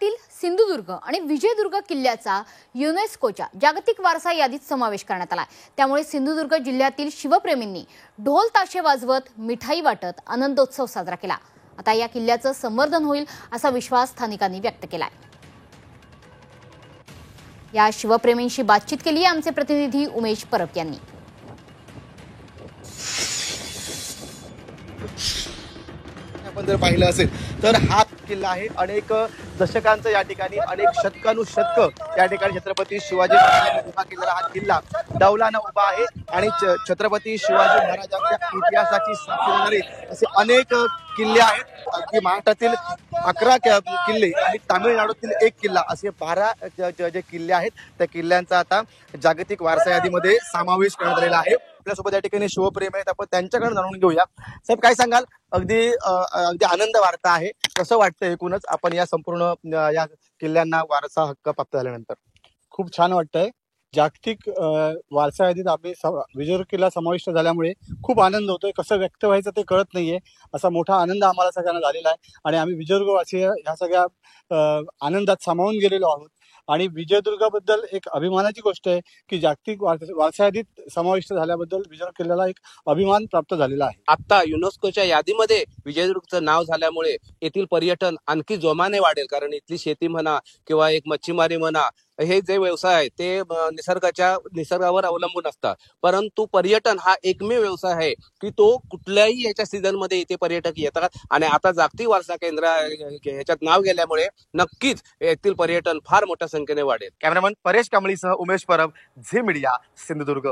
जिल्ह्यातील सिंधुदुर्ग आणि विजयदुर्ग किल्ल्याचा युनेस्कोच्या जागतिक वारसा यादीत समावेश करण्यात आला। त्यामुळे सिंधुदुर्ग जिल्ह्यातील शिवप्रेमींनी ढोल ताशे वाजवत मिठाई वाटत आनंदोत्सव साजरा केला। आता या किल्ल्याचं संवर्धन होईल असा विश्वास स्थानिकांनी व्यक्त केलाय। या शिवप्रेमींशी बातचीत केली आमचे प्रतिनिधी उमेश परब यांनी। आपण जर पाहिलं असेल तर हा किल्ला आहे अनेक दशकांचं, या ठिकाणी अनेक शतकानुशतक या ठिकाणी छत्रपती शिवाजी महाराजांनी उभा केलेला हा किल्ला डौलानं उभा आहे आणि छत्रपती शिवाजी महाराजांच्या इतिहासाची साक्षी देणारे असे अनेक किल्ले आहेत। अगदी महाराष्ट्रातील 11 किल्ले आणि तामिळनाडूतील 1 किल्ला असे 12 जे किल्ले आहेत त्या किल्ल्यांचा आता जागतिक वारसा यादीमध्ये समावेश करण्यात आलेला आहे। आपल्यासोबत या ठिकाणी शिवप्रेमी आहेत, आपण त्यांच्याकडे जाणून घेऊया। साहेब, काय सांगाल? अगदी आनंद वार्ता आहे, कसं वाटतं एकूणच आपण या संपूर्ण या किल्ल्यांना वारसा हक्क प्राप्त झाल्यानंतर? खूप छान वाटतंय। जागतिक वारसा यादीत आपली विजयदुर्ग किल्ला समाविष्ट झाल्यामुळे खूप आनंद होतोय। कसं व्यक्त व्हायचं ते कळत नाहीये, असा मोठा आनंद आम्हाला सगळ्यांना झालेला आहे आणि आम्ही विजयदुर्गवासी ह्या सगळ्या आनंदात सामावून गेलेलो आहोत। आणि विजयदुर्गाबद्दल एक अभिमानाची गोष्ट आहे की जागतिक वारसा यादीत समाविष्ट झाल्याबद्दल विजयदुर्ग किल्ल्याला एक अभिमान प्राप्त झालेला आहे। आता युनेस्कोच्या यादीमध्ये विजयदुर्गचं नाव झाल्यामुळे येथील पर्यटन आणखी जोमाने वाढेल, कारण इथली शेती म्हणा किंवा एक मच्छीमारी म्हणा, हे जे व्यवसाय आहे ते निसर्गावर अवलंबून असतात, परंतु पर्यटन हा एकमेव व्यवसाय आहे की तो कुठल्याही याच्या सीझन मध्ये इथे पर्यटक येतात आणि आता जागतिक वारसा केंद्र ह्याच्यात नाव गेल्यामुळे नक्कीच येथील पर्यटन फार मोठ्या संख्येने वाढेल। कॅमेरामन परेश कांबळीसह उमेश परब, झी मीडिया, सिंधुदुर्ग।